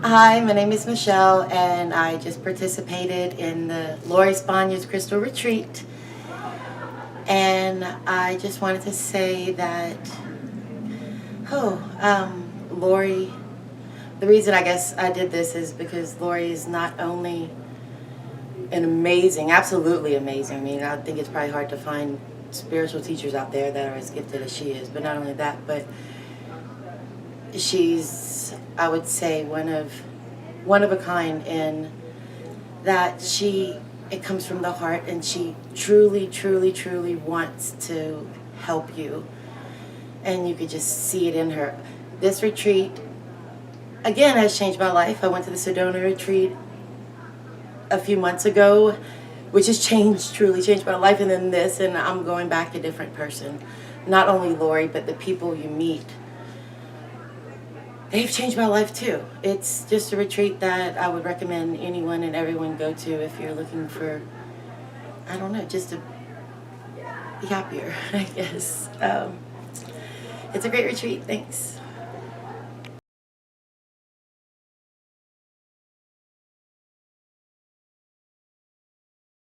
Hi, my name is Michelle, and I just participated in the Lori Spagna's Crystal Retreat. And I just wanted to say that, Lori, the reason I guess I did this is because Lori is not only an amazing, absolutely amazing. I mean, I think it's probably hard to find spiritual teachers out there that are as gifted as she is, but not only that, but she's, I would say, one of a kind in that it comes from the heart, and she truly, truly, truly wants to help you, and you could just see it in her. This retreat, again, has changed my life. I went to the Sedona retreat a few months ago, which has truly changed my life, and then this, and I'm going back a different person. Not only Lori, but the people you meet, they've changed my life too. It's just a retreat that I would recommend anyone and everyone go to if you're looking for, I don't know, just to be happier, I guess. It's a great retreat. Thanks.